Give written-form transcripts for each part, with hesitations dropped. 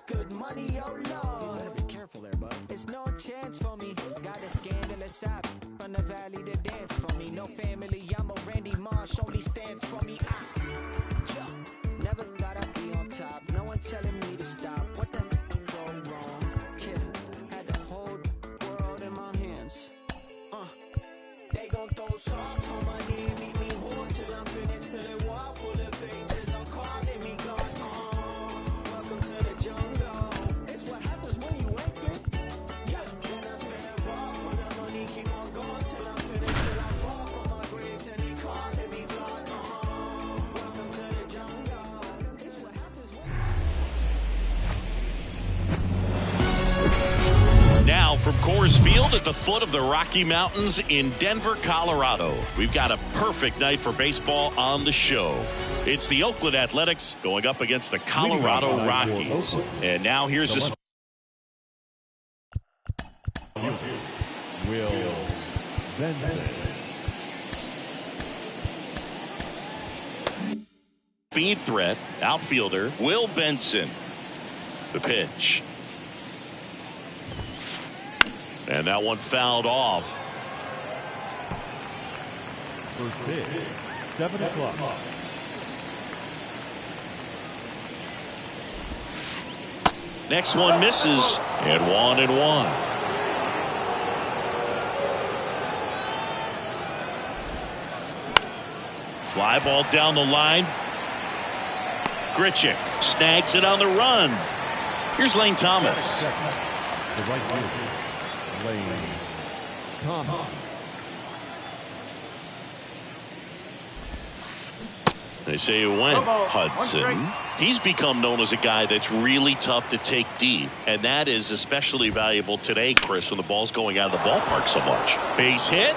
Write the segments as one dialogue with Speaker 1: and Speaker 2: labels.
Speaker 1: Good money, oh Lord.
Speaker 2: Better be careful there, bud.
Speaker 1: It's no chance for me. Got a scandalous side from the valley to dance for me. No family, I'm a Randy Marsh, only stands for me. Never gotta be on top. No one telling me to stop. What the go wrong? Kid, had the whole world in my hands. They gon' throw salt on my knee, meet me home till I'm finished, till it wall full of faces. I'm calling me God. Welcome to the jungle. It's what happens when you ain't good. Yeah, then I spend it raw for the money, keep on going till I'm finished, till I fall for my grace and they calling me God. Welcome to the jungle. It's what happens when.
Speaker 3: Now from Coors Field at the foot of the Rocky Mountains in Denver, Colorado. We've got a perfect night for baseball on the show. It's the Oakland Athletics going up against the Colorado Rockies. And now here's the
Speaker 4: Will Benson.
Speaker 3: speed threat, outfielder Will Benson. The pitch. And that one fouled off.
Speaker 4: First pitch, 7 o'clock.
Speaker 3: Next one misses, and 1-1. Fly ball down the line. Grichuk snags it on the run. Here's Lane Thomas.
Speaker 4: The right fielder, Lane Thomas.
Speaker 3: They say it went Hudson. He's become known as a guy that's really tough to take deep, and that is especially valuable today, Chris, when the ball's going out of the ballpark so much. Base hit.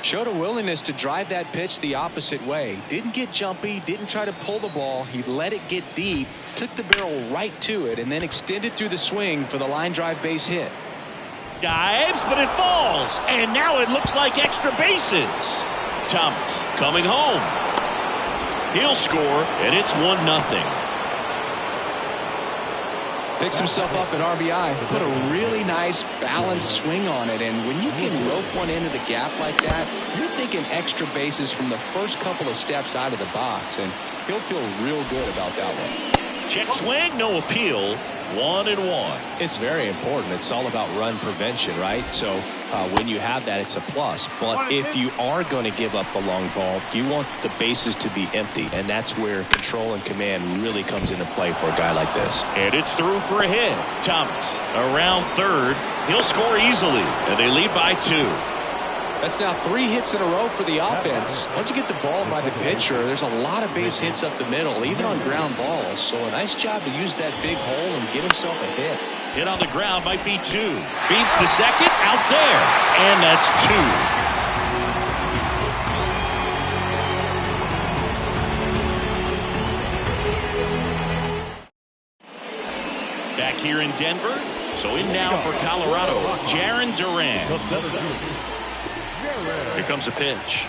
Speaker 5: Showed a willingness to drive that pitch the opposite way. Didn't get jumpy, didn't try to pull the ball. He let it get deep, took the barrel right to it, and then extended through the swing for the line drive base hit.
Speaker 3: Dives, but it falls, and now it looks like extra bases. Thomas coming home. He'll score, and it's 1-0.
Speaker 5: Picks himself up at RBI. Put a really nice balanced swing on it, and when you can rope one into the gap like that, you're thinking extra bases from the first couple of steps out of the box, and he'll feel real good about that one.
Speaker 3: Check swing, no appeal. 1-1.
Speaker 6: It's very important. It's all about run prevention, right? So when you have that, it's a plus. But if you are going to give up the long ball, you want the bases to be empty, and that's where control and command really comes into play for a guy like this.
Speaker 3: And it's through for a hit. Thomas around third. He'll score easily, and they lead by 2.
Speaker 5: That's now 3 hits in a row for the offense. Once you get the ball by the pitcher, there's a lot of base hits up the middle, even on ground balls. So a nice job to use that big hole and get himself a hit.
Speaker 3: Hit on the ground might be 2. Feeds to second, out there. And that's 2. Back here in Denver. So in now for Colorado, Jarren Duran. Here comes the pitch.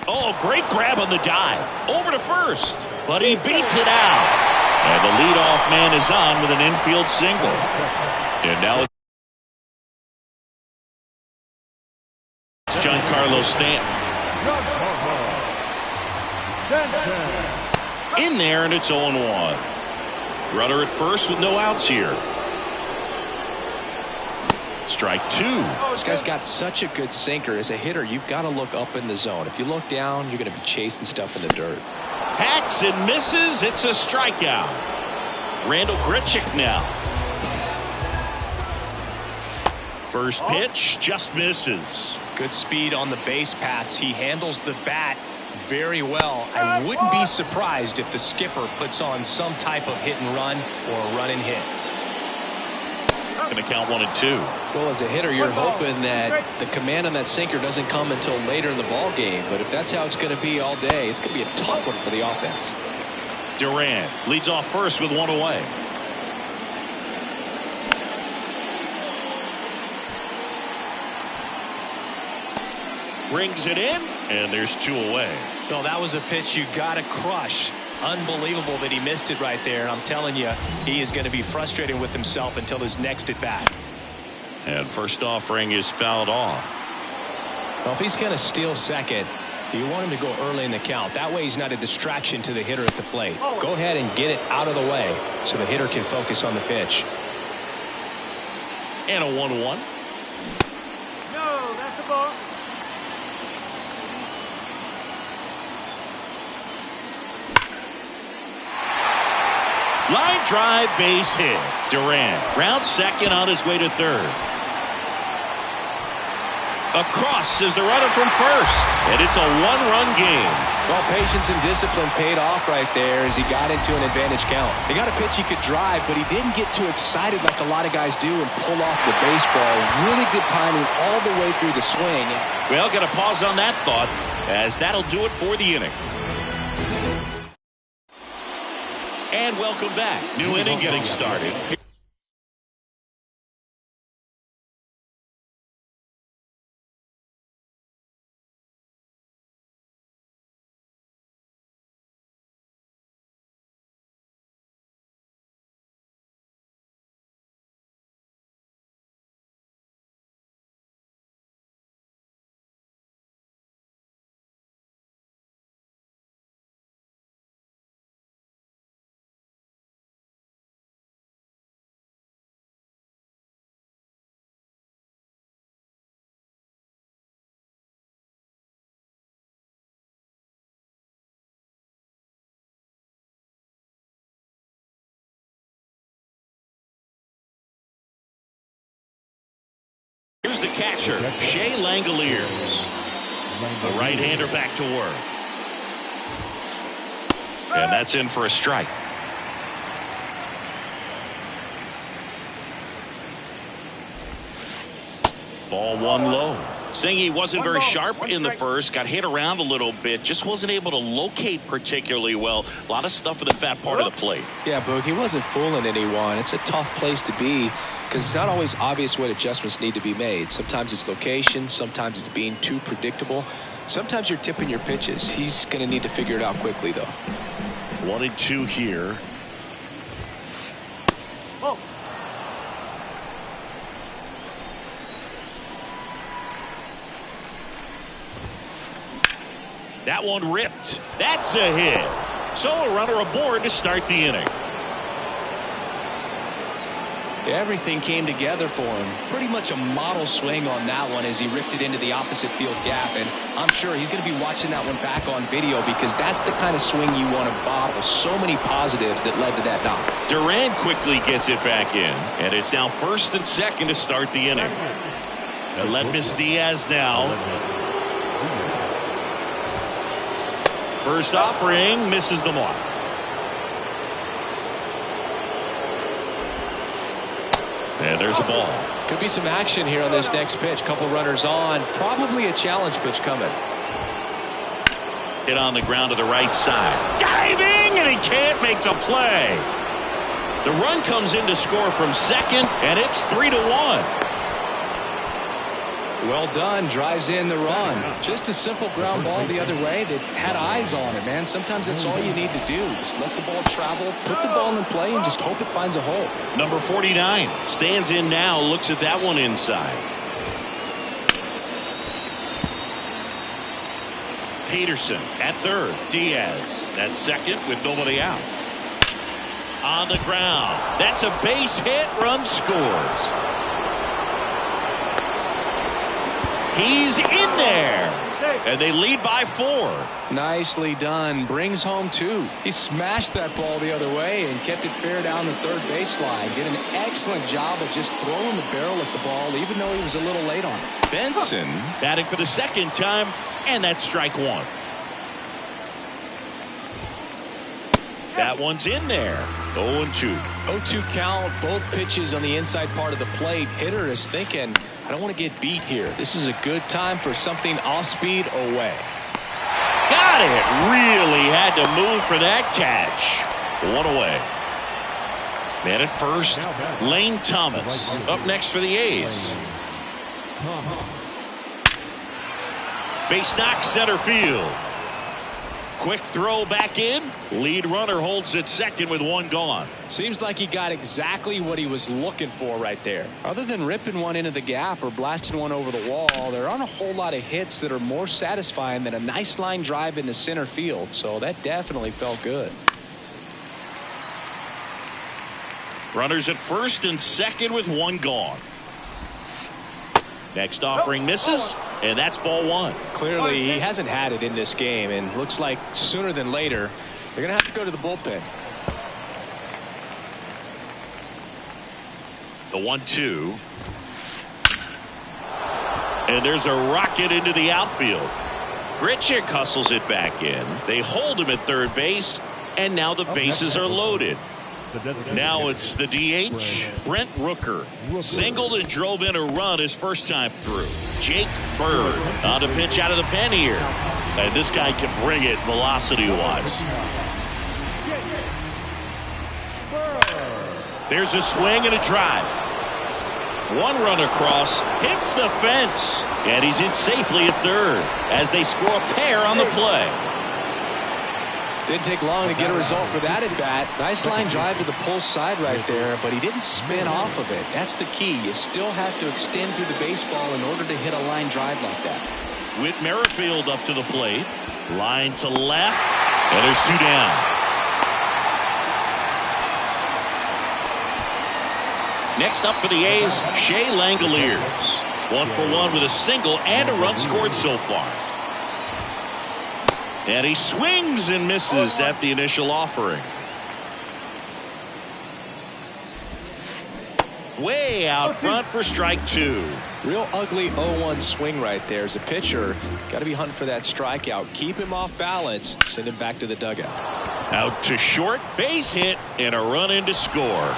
Speaker 3: Oh, great grab on the dive. Over to first, but he beats it out. And the leadoff man is on with an infield single. And now it's Giancarlo Stanton. In there, and it's 0-1. Runner at first with no outs here. Strike 2.
Speaker 6: This guy's got such a good sinker. As a hitter, you've got to look up in the zone. If you look down, you're going to be chasing stuff in the dirt.
Speaker 3: Hacks and misses. It's a strikeout. Randal Grichuk now. First pitch just misses.
Speaker 6: Good speed on the base pass. He handles the bat very well. I wouldn't be surprised if the skipper puts on some type of hit and run or a run and hit.
Speaker 3: Going to count 1 and 2.
Speaker 6: Well, as a hitter, you're hoping that the command on that sinker doesn't come until later in the ball game. But if that's how it's going to be all day, it's going to be a tough one for the offense.
Speaker 3: Duran leads off first with 1 away. Brings it in, and there's 2 away.
Speaker 6: No, that was a pitch you got to crush. Unbelievable that he missed it right there. I'm telling you, he is going to be frustrated with himself until his next at bat.
Speaker 3: And first offering is fouled off.
Speaker 6: Well, if he's going to steal second, you want him to go early in the count. That way he's not a distraction to the hitter at the plate. Go ahead and get it out of the way so the hitter can focus on the pitch.
Speaker 3: And a 1-1.
Speaker 2: No, that's the ball.
Speaker 3: Line drive, base hit. Duran rounds second on his way to third. Across is the runner from first, and it's a 1-run game.
Speaker 5: Well, patience and discipline paid off right there as he got into an advantage count. He got a pitch he could drive, but he didn't get too excited like a lot of guys do and pull off the baseball. Really good timing all the way through the swing.
Speaker 3: Well, got to pause on that thought, as that'll do it for the inning. And welcome back. New inning getting started. Here's the catcher, Shea Langoliers. The right-hander back to work. And that's in for a strike. Ball 1 low. Singy wasn't very sharp in the first, got hit around a little bit, just wasn't able to locate particularly well. A lot of stuff in the fat part of the plate.
Speaker 5: Yeah, Boog, he wasn't fooling anyone. It's a tough place to be because it's not always obvious what adjustments need to be made. Sometimes it's location, sometimes it's being too predictable. Sometimes you're tipping your pitches. He's going to need to figure it out quickly, though.
Speaker 3: 1-2 here.
Speaker 2: Oh.
Speaker 3: That one ripped. That's a hit. So a runner aboard to start the inning.
Speaker 5: Everything came together for him. Pretty much a model swing on that one as he ripped it into the opposite field gap. And I'm sure he's going to be watching that one back on video because that's the kind of swing you want to bottle. So many positives that led to that knock.
Speaker 3: Duran quickly gets it back in. And it's now first and second to start the inning. Aledmys Diaz now. First offering misses the mark. And there's a ball.
Speaker 5: Could be some action here on this next pitch. Couple runners on. Probably a challenge pitch coming.
Speaker 3: Hit on the ground to the right side. Diving, and he can't make the play. The run comes in to score from second, and it's 3-1.
Speaker 5: Well done. Drives in the run. Just a simple ground ball the other way that had eyes on it, man. Sometimes that's all you need to do. Just let the ball travel, put the ball in play, and just hope it finds a hole.
Speaker 3: Number 49 stands in now, looks at that one inside. Peterson at third. Diaz at second with nobody out. On the ground. That's a base hit. Run scores. He's in there. And they lead by 4.
Speaker 5: Nicely done. Brings home 2. He smashed that ball the other way and kept it fair down the third baseline. Did an excellent job of just throwing the barrel at the ball, even though he was a little late on it.
Speaker 3: Benson batting for the second time, and that's strike 1. That one's in there. 0-2.
Speaker 5: 0-2 count. Both pitches on the inside part of the plate. Hitter is thinking, I don't want to get beat here. This is a good time for something off speed away.
Speaker 3: Got it. Really had to move for that catch. 1 away. Man at first, Lane Thomas up next for the A's. Base knock center field. Quick throw back in. Lead runner holds at second with one gone.
Speaker 5: Seems like he got exactly what he was looking for right there. Other than ripping one into the gap or blasting one over the wall, there aren't a whole lot of hits that are more satisfying than a nice line drive into center field. So that definitely felt good.
Speaker 3: Runners at first and second with one gone. Next offering misses, and that's ball one.
Speaker 5: Clearly, he hasn't had it in this game, and looks like sooner than later, they're going to have to go to the bullpen.
Speaker 3: The 1-2. And there's a rocket into the outfield. Grichuk hustles it back in. They hold him at third base, and now the bases are loaded. Now it's the DH, Brent Rooker. Singled and drove in a run his first time through. Jake Bird on a pitch out of the pen here. And this guy can bring it velocity-wise. There's a swing and a drive. One run across, hits the fence, and he's in safely at third as they score a pair on the play.
Speaker 5: Didn't take long to get a result for that at bat. Nice line drive to the pull side right there, but he didn't spin off of it. That's the key. You still have to extend through the baseball in order to hit a line drive like that.
Speaker 3: With Merrifield up to the plate, line to left, and there's two down. Next up for the A's, Shea Langoliers. 1-for-1 with a single and a run scored so far. And he swings and misses at the initial offering. Way out front for strike two.
Speaker 5: Real ugly 0-1 swing right there. As a pitcher, got to be hunting for that strikeout. Keep him off balance. Send him back to the dugout.
Speaker 3: Out to short, base hit, and a run in to score.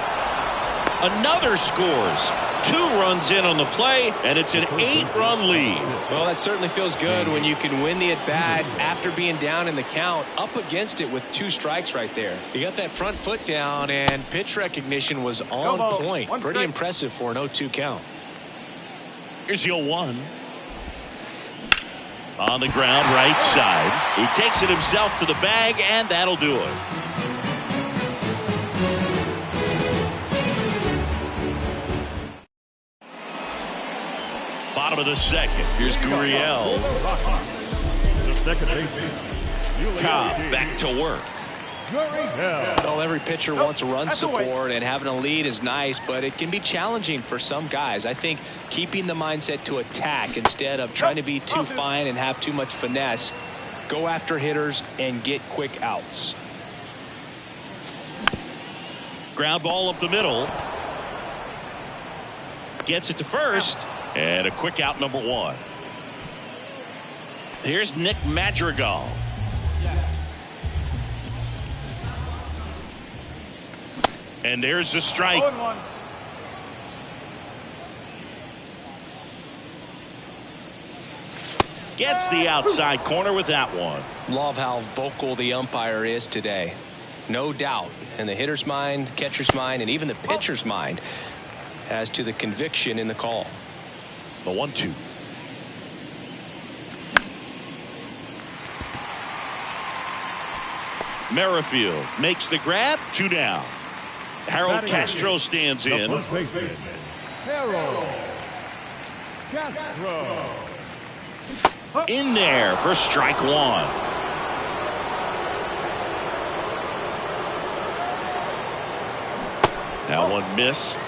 Speaker 3: Another scores. 2 runs in on the play, and it's an 8-run lead.
Speaker 5: Well, that certainly feels good when you can win the at-bat after being down in the count, up against it with 2 strikes right there. You got that front foot down, and pitch recognition was on point. Pretty impressive for an 0-2 count.
Speaker 3: Here's the 0-1. On the ground, right side. He takes it himself to the bag, and that'll do it. Bottom of the second. Here's Gurriel.
Speaker 4: The second baseman.
Speaker 3: Cobb back to work.
Speaker 5: Well, every pitcher wants run support, and having a lead is nice, but it can be challenging for some guys. I think keeping the mindset to attack instead of trying to be too fine and have too much finesse. Go after hitters and get quick outs.
Speaker 3: Ground ball up the middle. Gets it to first. And a quick out, number 1. Here's Nick Madrigal. And there's the strike. Gets the outside corner with that one.
Speaker 5: Love how vocal the umpire is today. No doubt. In the hitter's mind, catcher's mind, and even the pitcher's mind as to the conviction in the call.
Speaker 3: The 1-2. Merrifield makes the grab. 2 down. Harold Castro stands in.
Speaker 4: Harold Castro.
Speaker 3: In there for strike 1. That one missed.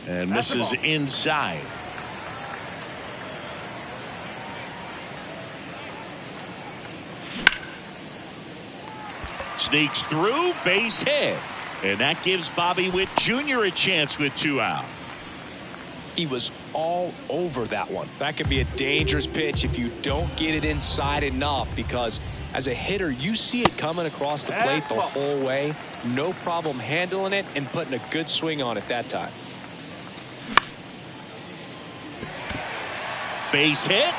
Speaker 3: And misses inside. Sneaks through, base hit. And that gives Bobby Witt Jr. a chance with 2 out.
Speaker 5: He was all over that one. That could be a dangerous pitch if you don't get it inside enough, because as a hitter, you see it coming across the plate the whole way. No problem handling it and putting a good swing on it that time.
Speaker 3: Base hit.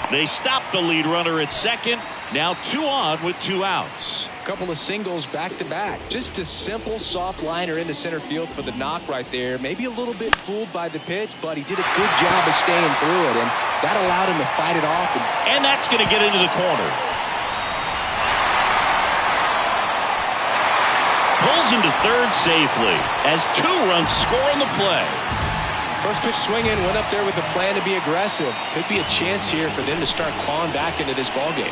Speaker 3: They stop the lead runner at second. Now 2 on with 2 outs.
Speaker 5: couple of singles back-to-back. Just a simple soft liner into center field for the knock right there. Maybe a little bit fooled by the pitch, but he did a good job of staying through it, and that allowed him to fight it off.
Speaker 3: And that's going to get into the corner. Pulls into third safely as 2 runs score on the play.
Speaker 5: First pitch swinging, went up there with a plan to be aggressive. Could be a chance here for them to start clawing back into this ballgame.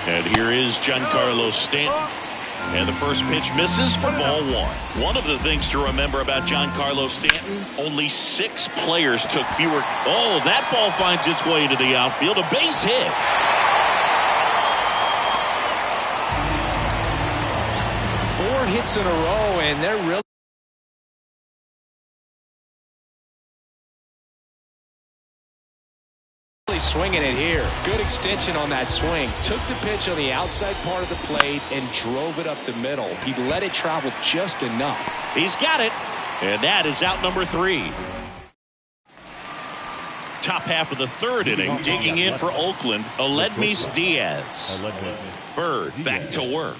Speaker 3: And here is Giancarlo Stanton. And the first pitch misses for ball 1. One of the things to remember about Giancarlo Stanton, only 6 players took fewer. Oh, that ball finds its way into the outfield. A base hit.
Speaker 5: Four hits in a row, and they're really swinging it here. Good extension on that swing. Took the pitch on the outside part of the plate and drove it up the middle. He let it travel just enough.
Speaker 3: He's got it. And that is out number 3. Top half of the third inning, digging in for Oakland, Aledmys Diaz. Bird back to work.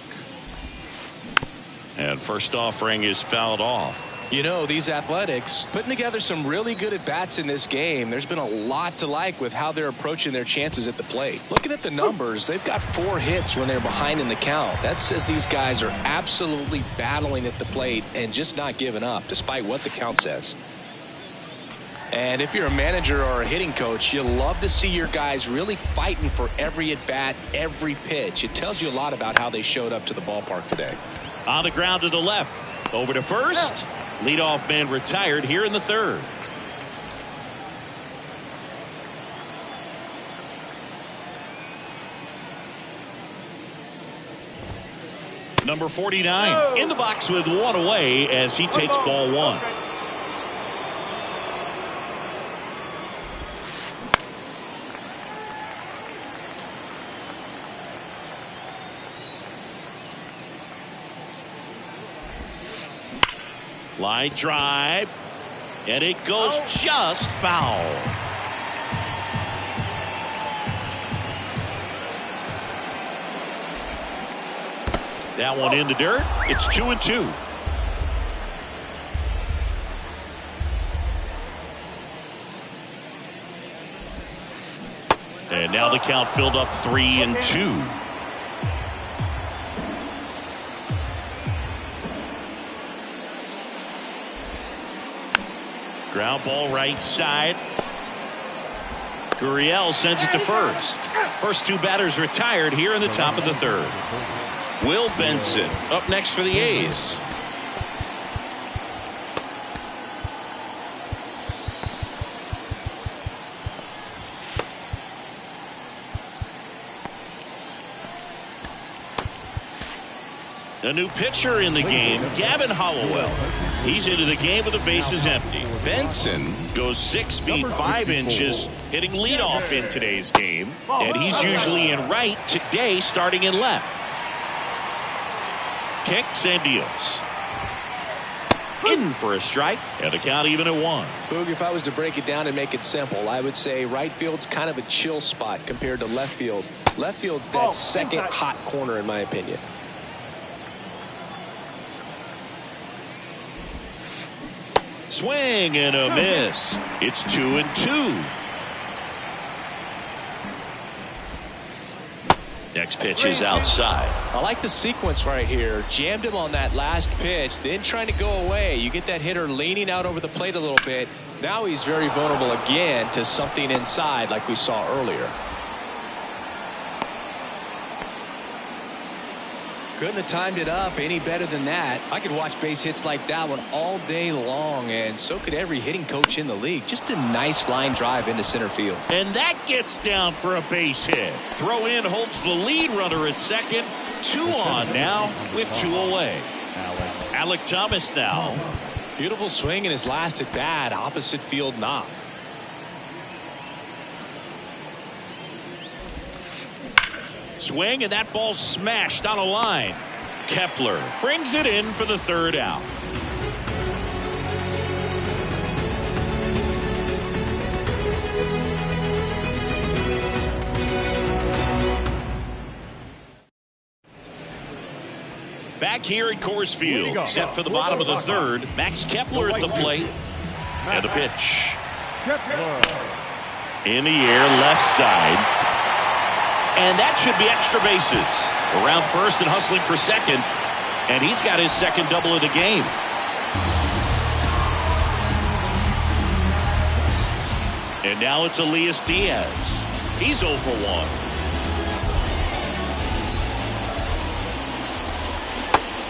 Speaker 3: And first offering is fouled off.
Speaker 5: You know, these Athletics putting together some really good at-bats in this game. There's been a lot to like with how they're approaching their chances at the plate. Looking at the numbers, they've got 4 hits when they're behind in the count. That says these guys are absolutely battling at the plate and just not giving up, despite what the count says. And if you're a manager or a hitting coach, you love to see your guys really fighting for every at-bat, every pitch. It tells you a lot about how they showed up to the ballpark today.
Speaker 3: On the ground to the left. Over to first. Leadoff man retired here in the third. Number 49 in the box with 1 away as he takes ball 1. Line drive, and it goes just foul. That one in the dirt. It's 2-2. And now the count filled up 3-2. Ground ball right side. Gurriel sends it to first. First 2 batters retired here in the top of the third. Will Benson up next for the A's. A new pitcher in the game, Gavin Hollowell. He's into the game with the bases empty. Benson goes 6 feet 5 inches, hitting leadoff in today's game. And he's usually in right, today starting in left. Kicks and deals. In for a strike, and the count even at 1.
Speaker 5: Boog, if I was to break it down and make it simple, I would say right field's kind of a chill spot compared to left field. Left field's that second hot corner in my opinion.
Speaker 3: Swing and a miss. It's 2-2. Next pitch is outside.
Speaker 5: I like the sequence right here. Jammed him on that last pitch, then trying to go away. You get that hitter leaning out over the plate a little bit. Now he's very vulnerable again to something inside like we saw earlier. Couldn't have timed it up any better than that. I could watch base hits like that one all day long, and so could every hitting coach in the league. Just a nice line drive into center field.
Speaker 3: And that gets down for a base hit. Throw in holds the lead runner at second. 2 on now with 2 away. Alek Thomas now.
Speaker 5: Beautiful swing in his last at bat, opposite field knock.
Speaker 3: Swing, and that ball smashed on a line. Kepler brings it in for the 3rd out. Back here at Coors Field, set for the bottom of the third. Max Kepler at the plate. And the pitch. In the air, left side. And that should be extra bases. Around first and hustling for second. And he's got his second double of the game. And now it's Elias Diaz. He's 0 for 1.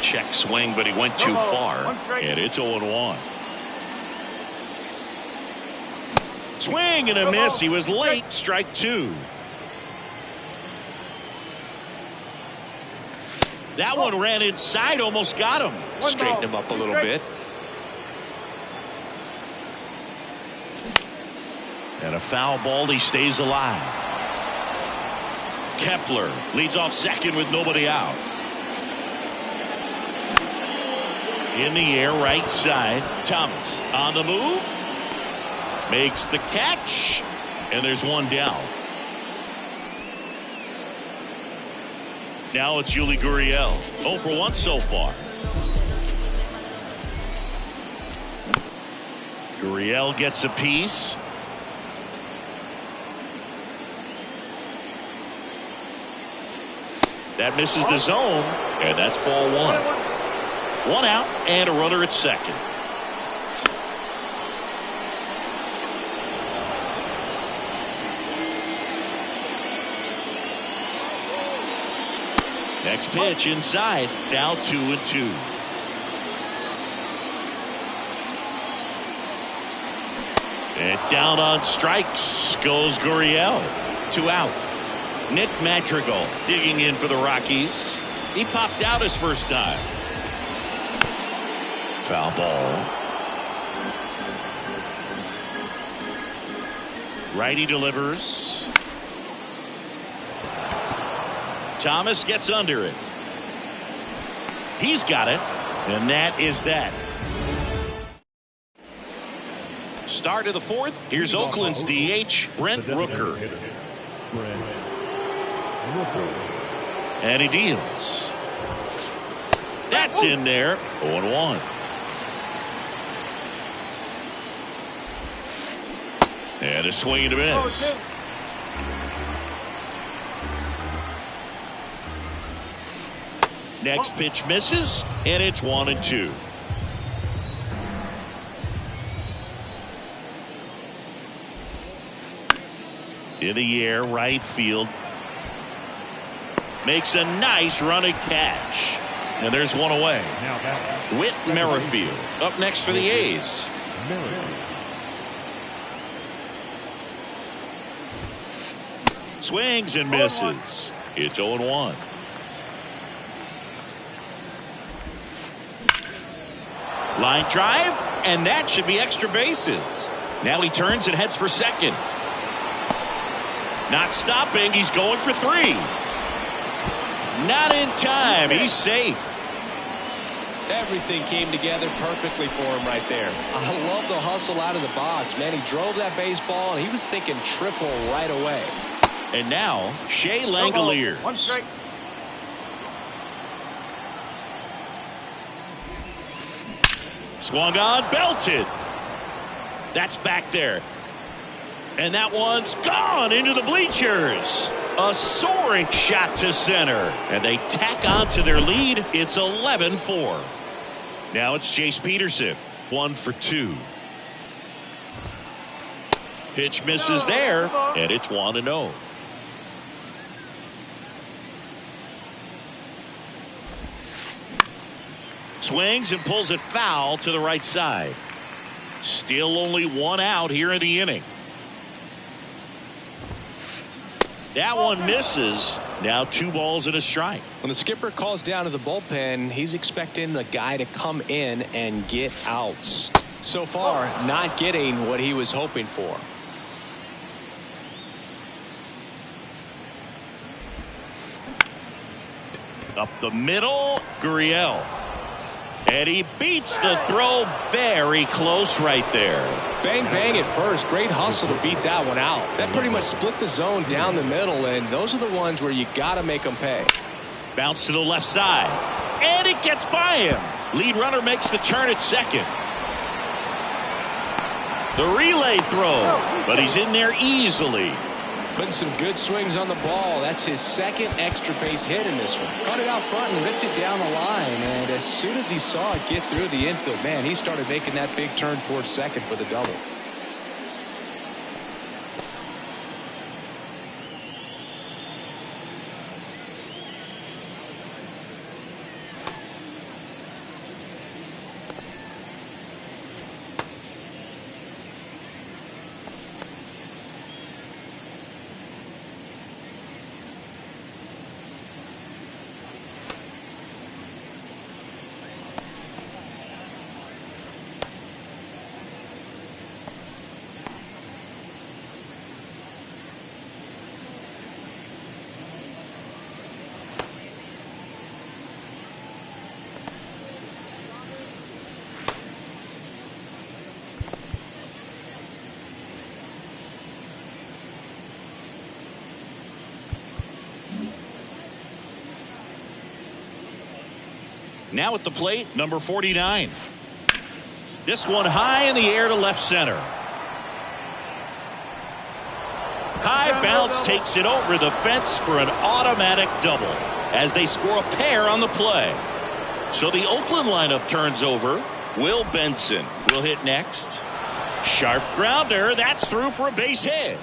Speaker 3: Check swing, but he went too far. And it's 0-1. Swing and a miss. He was late. Strike 2. That one ran inside. Almost got him.
Speaker 6: Straighten him up a little bit.
Speaker 3: And a foul ball. He stays alive. Kepler leads off second with nobody out. In the air, right side. Thomas on the move. Makes the catch. And there's one down. Now it's Yuli Gurriel. 0 for 1 so far. Gurriel gets a piece. That misses the zone. And that's ball 1. 1 out and a runner at second. Next pitch inside. Now 2-2. And down on strikes goes Gurriel. 2 out. Nick Madrigal digging in for the Rockies. He popped out his first time. Foul ball. Righty delivers. Thomas gets under it. He's got it. And that is that. Start of the fourth. Here's Oakland's DH, Brent Rooker. And he deals. That's in there. 0-1. And a swing and a miss. Next pitch misses, and it's 1-2. In the air, right field. Makes a nice running catch. And there's one away. Whit Merrifield up next for the A's. Swings and misses. It's 0-1. Line drive, and that should be extra bases. Now he turns and heads for second. Not stopping. He's going for 3. Not in time. He's safe.
Speaker 6: Everything came together perfectly for him right there. I love the hustle out of the box, man. He drove that baseball, and he was thinking triple right away.
Speaker 3: And now, Shea Langoliers.
Speaker 4: 1 strike.
Speaker 3: Swung on, belted. That's back there. And that one's gone into the bleachers. A soaring shot to center. And they tack on to their lead. It's 11-4. Now it's Chase Peterson. 1 for 2. Pitch misses there. And it's 1-0. Swings and pulls it foul to the right side. Still only 1 out here in the inning. That one misses. Now 2 balls and a strike.
Speaker 6: When the skipper calls down to the bullpen, he's expecting the guy to come in and get outs. So far, not getting what he was hoping for.
Speaker 3: Up the middle, Gurriel. And he beats the throw very close right there.
Speaker 6: Bang, bang at first. Great hustle to beat that one out. That pretty much split the zone down the middle, and those are the ones where you got to make them pay.
Speaker 3: Bounce to the left side. And it gets by him. Lead runner makes the turn at second. The relay throw, but he's in there easily.
Speaker 5: Putting some good swings on the ball. That's his second extra base hit in this one. Caught it out front and ripped it down the line. And as soon as he saw it get through the infield, man, he started making that big turn towards second for the double.
Speaker 3: Now at the plate, number 49. This one high in the air to left center. High bounce takes it over the fence for an automatic double as they score a pair on the play. So the Oakland lineup turns over. Will Benson will hit next. Sharp grounder. That's through for a base hit.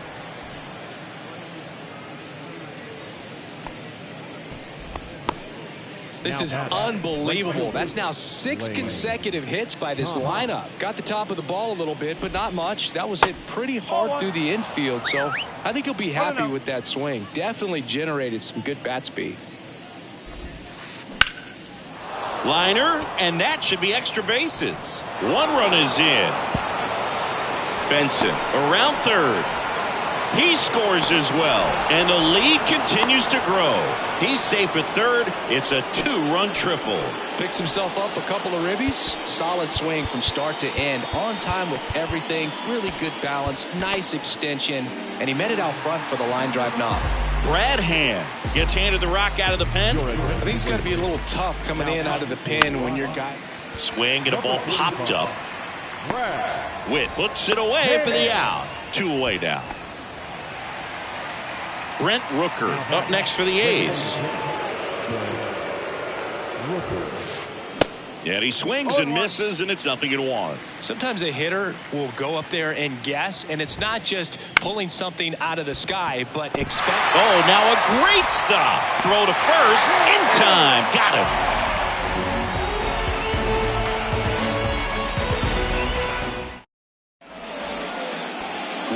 Speaker 5: This is unbelievable. That's now 6 consecutive hits by this lineup. Got the top of the ball a little bit, but not much. That was hit pretty hard through the infield, so I think he'll be happy with that swing. Definitely generated some good bat speed.
Speaker 3: Liner, and that should be extra bases. One run is in. Benson around third. He scores as well, and the lead continues to grow. He's safe at third. It's a 2-run triple.
Speaker 5: Picks himself up a couple of ribbies. Solid swing from start to end. On time with everything. Really good balance. Nice extension. And he met it out front for the line drive knock.
Speaker 3: Brad Hand gets handed the rock out of the pen.
Speaker 5: I think it's got to be a little tough coming in out of the pen when your guy.
Speaker 3: Swing and a ball popped up. Witt hooks it away for the out. 2 away now. Brent Rooker up next for the A's. Yeah, he swings and misses, and it's 0-1.
Speaker 5: Sometimes a hitter will go up there and guess, and it's not just pulling something out of the sky, but expect.
Speaker 3: Oh, now a great stop. Throw to first in time. Got him.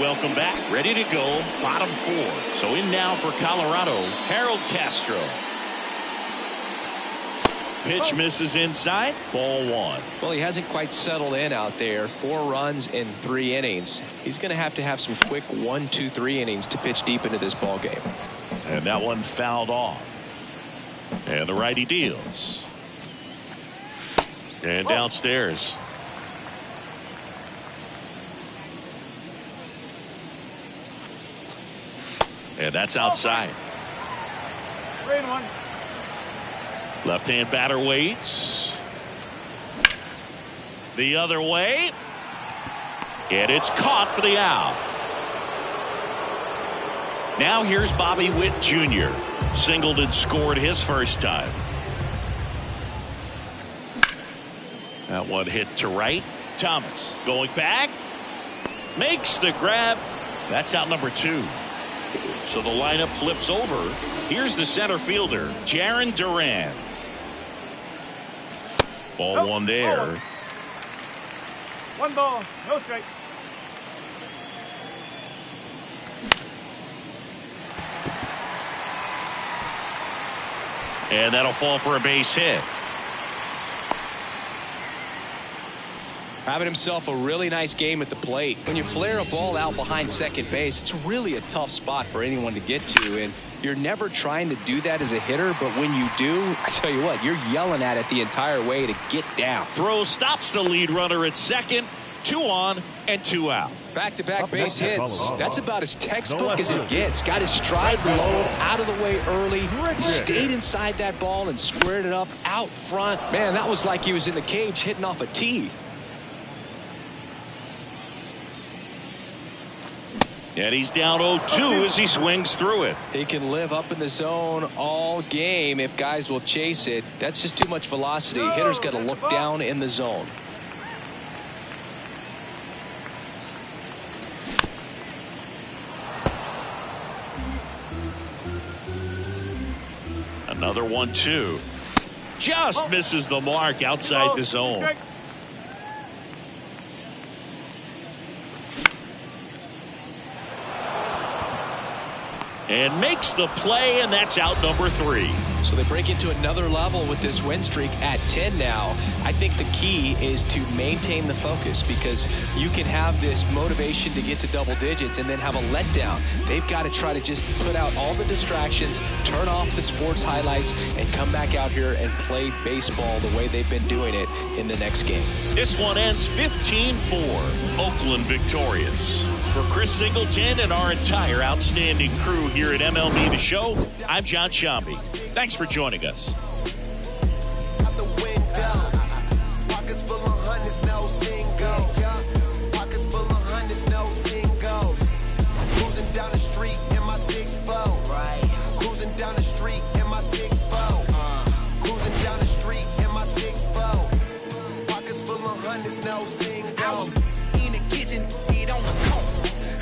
Speaker 3: Welcome back. Ready to go. Bottom 4. So in now for Colorado, Harold Castro. Pitch misses inside. Ball 1.
Speaker 5: Well, he hasn't quite settled in out there. 4 runs in 3 innings. He's going to have some quick 1, 2, 3 innings to pitch deep into this ball game.
Speaker 3: And that one fouled off. And the righty deals. And downstairs. And that's outside. Left-hand batter waits. The other way. And it's caught for the out. Now here's Bobby Witt Jr. Singled and scored his first time. That one hit to right. Thomas going back. Makes the grab. That's out number 2. So the lineup flips over. Here's the center fielder, Jarren Duran. Ball 1 there.
Speaker 4: 1 ball, no strike.
Speaker 3: And that'll fall for a base hit.
Speaker 5: Having himself a really nice game at the plate. When you flare a ball out behind second base, it's really a tough spot for anyone to get to, and you're never trying to do that as a hitter, but when you do, I tell you what, you're yelling at it the entire way to get down.
Speaker 3: Throw stops the lead runner at second, 2 on and 2 out.
Speaker 5: Back-to-back base hits. That's about as textbook as it gets. Got his stride low, out of the way early. Stayed inside that ball and squared it up out front. Man, that was like he was in the cage hitting off a tee.
Speaker 3: And he's down 0-2 as he swings through it.
Speaker 5: He can live up in the zone all game if guys will chase it. That's just too much velocity. Hitter's got to look down in the zone.
Speaker 3: Another 1-2. Just misses the mark outside the zone. And makes the play, and that's out number 3.
Speaker 5: So they break into another level with this win streak at 10 now. I think the key is to maintain the focus, because you can have this motivation to get to double digits and then have a letdown. They've got to try to just put out all the distractions, turn off the sports highlights, and come back out here and play baseball the way they've been doing it in the next game.
Speaker 3: This one ends 15-4. Oakland victorious. For Chris Singleton and our entire outstanding crew here at MLB The Show, I'm John Shambi. Thanks for joining us.
Speaker 2: Pockets full of hundreds, no singles. Pockets full of hundreds, no singles. Cruising down the street in my 6-4. Right. Cruising down the street in my 6-4. Cruising down the street in my 6-4. Pockets full of hundreds, no singles.
Speaker 7: In the kitchen, eat on the corner.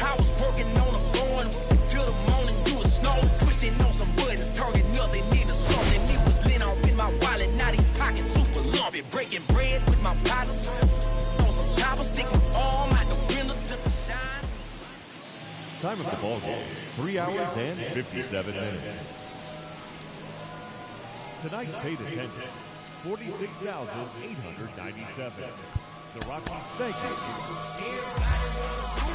Speaker 7: I was working on a lawn till the morning. You was snow, pushing on some buttons, turning nothing into something. It was lit on in my wallet, now these pockets super lumpy. Breaking bread with my partners on some choppers, stick my arm out the window just to shine.
Speaker 4: Time of the ball game, 3 hours and 57 minutes. Tonight's paid attendance, 46,897. The Rockies thank you.